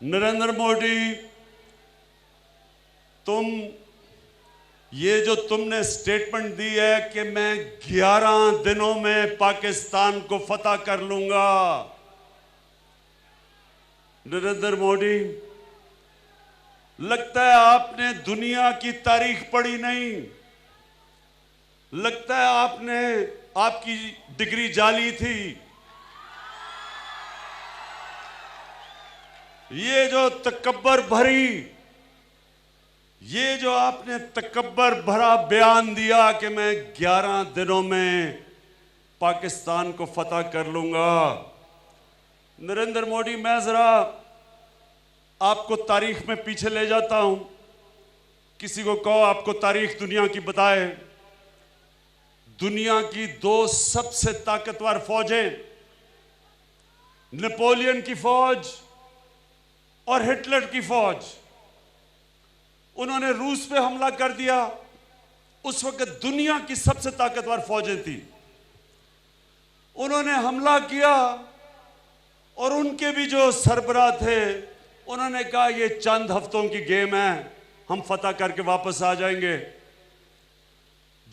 नरेंद्र मोदी, ये जो तुमने स्टेटमेंट दी है कि मैं 11 दिनों में पाकिस्तान को फतह कर लूंगा। नरेंद्र मोदी, लगता है आपने दुनिया की तारीख पढ़ी नहीं, लगता है आपकी डिग्री जाली थी। ये जो आपने तकब्बर भरा बयान दिया कि मैं 11 दिनों में पाकिस्तान को फतह कर लूंगा। नरेंद्र मोदी, मैं जरा आपको तारीख में पीछे ले जाता हूं। किसी को कहो आपको तारीख दुनिया की बताए। दुनिया की 2 सबसे ताकतवर फौजें, नेपोलियन की फौज और हिटलर की फौज, उन्होंने रूस पे हमला कर दिया। उस वक्त दुनिया की सबसे ताकतवर फौजें थी, उन्होंने हमला किया और उनके भी जो सरबराह थे उन्होंने कहा ये चंद हफ्तों की गेम है, हम फतह करके वापस आ जाएंगे।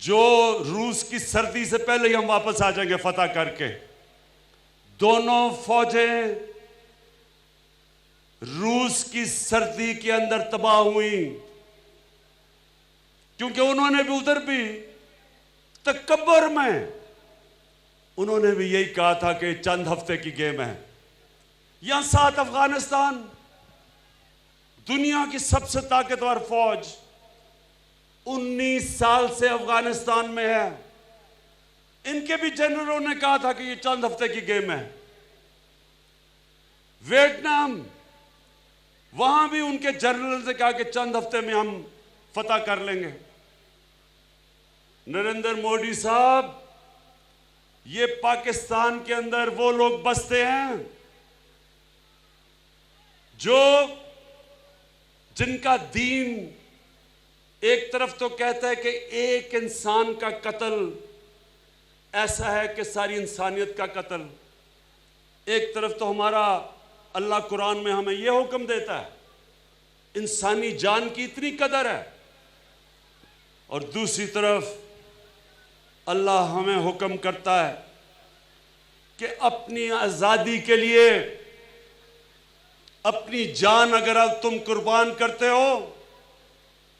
जो रूस की सर्दी से पहले ही हम वापस आ जाएंगे फतह करके। दोनों फौजें रूस की सर्दी के अंदर तबाह हुई, क्योंकि उन्होंने भी उधर भी तकब्बर में उन्होंने भी यही कहा था कि चंद हफ्ते की गेम है। यहां साथ अफगानिस्तान, दुनिया की सबसे ताकतवर फौज, 19 साल से अफगानिस्तान में है। इनके भी जनरलों ने कहा था कि ये चंद हफ्ते की गेम है। वियतनाम, वहां भी उनके जनरल ने कहा कि चंद हफ्ते में हम फतह कर लेंगे। नरेंद्र मोदी साहब, ये पाकिस्तान के अंदर वो लोग बसते हैं जिनका दीन एक तरफ तो कहता है कि एक इंसान का कत्ल ऐसा है कि सारी इंसानियत का कत्ल, एक तरफ तो हमारा अल्लाह कुरान में हमें यह हुक्म देता है इंसानी जान की इतनी कदर है, और दूसरी तरफ अल्लाह हमें हुक्म करता है कि अपनी आज़ादी के लिए अपनी जान अगर अब तुम कुर्बान करते हो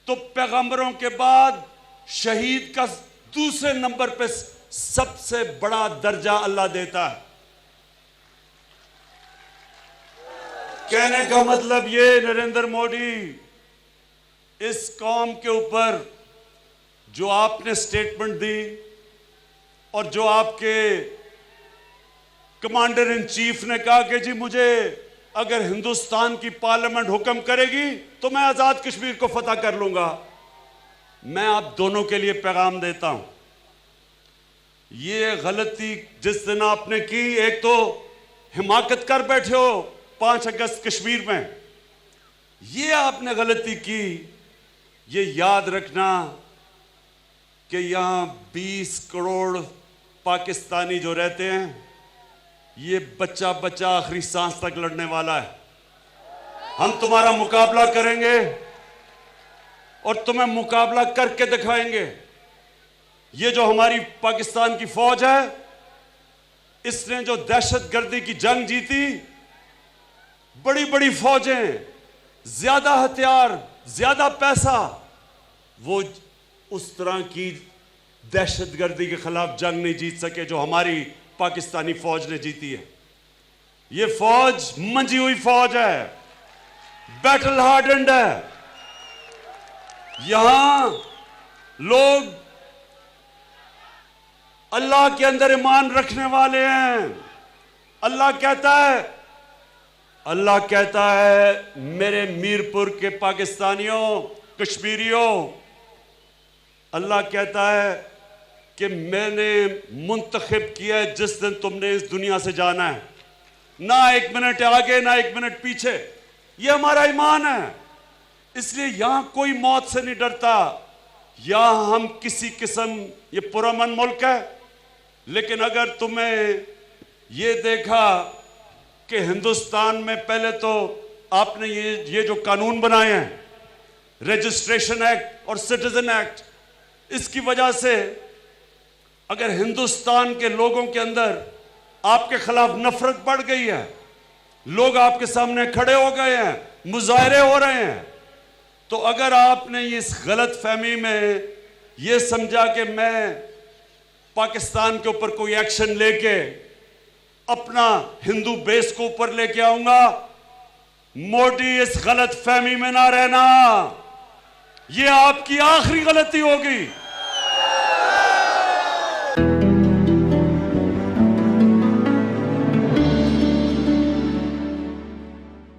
तो पैगंबरों के बाद शहीद का दूसरे नंबर पे सबसे बड़ा दर्जा अल्लाह देता है। कहने का मतलब ये, नरेंद्र मोदी, इस कौम के ऊपर जो आपने स्टेटमेंट दी और जो आपके कमांडर इन चीफ ने कहा कि जी मुझे अगर हिंदुस्तान की पार्लियामेंट हुक्म करेगी तो मैं आजाद कश्मीर को फतह कर लूंगा, मैं आप दोनों के लिए पैगाम देता हूं, ये गलती जिस दिन आपने की, एक तो हिमाकत कर बैठे हो 5 अगस्त कश्मीर में, ये आपने गलती की। ये याद रखना कि यहां 20 करोड़ पाकिस्तानी जो रहते हैं, ये बच्चा बच्चा आखिरी सांस तक लड़ने वाला है। हम तुम्हारा मुकाबला करेंगे और तुम्हें मुकाबला करके दिखाएंगे। ये जो हमारी पाकिस्तान की फौज है, इसने जो दहशतगर्दी की जंग जीती, बड़ी बड़ी फौजें, ज्यादा हथियार, ज्यादा पैसा, वो उस तरह की दहशतगर्दी के खिलाफ जंग नहीं जीत सके जो हमारी पाकिस्तानी फौज ने जीती है। ये फौज मंजी हुई फौज है, बैटल हार्डेंड है। यहां लोग अल्लाह के अंदर ईमान रखने वाले हैं। अल्लाह कहता है मेरे मीरपुर के पाकिस्तानियों, कश्मीरियों, अल्लाह कहता है कि मैंने मुंतखब किया है जिस दिन तुमने इस दुनिया से जाना है, ना 1 मिनट आगे ना 1 मिनट पीछे। ये हमारा ईमान है, इसलिए यहां कोई मौत से नहीं डरता। यहां हम किसी किस्म, ये पुरअमन मुल्क है, लेकिन अगर तुम्हें ये देखा कि हिंदुस्तान में पहले तो आपने ये जो कानून बनाए हैं, रजिस्ट्रेशन एक्ट और सिटीजन एक्ट, इसकी वजह से अगर हिंदुस्तान के लोगों के अंदर आपके खिलाफ नफरत बढ़ गई है, लोग आपके सामने खड़े हो गए हैं, मुजाहरे हो रहे हैं, तो अगर आपने इस गलत फहमी में यह समझा कि मैं पाकिस्तान के ऊपर कोई एक्शन लेके अपना हिंदू बेस को ऊपर लेके आऊंगा, मोदी इस गलत फहमी में ना रहना, यह आपकी आखिरी गलती होगी।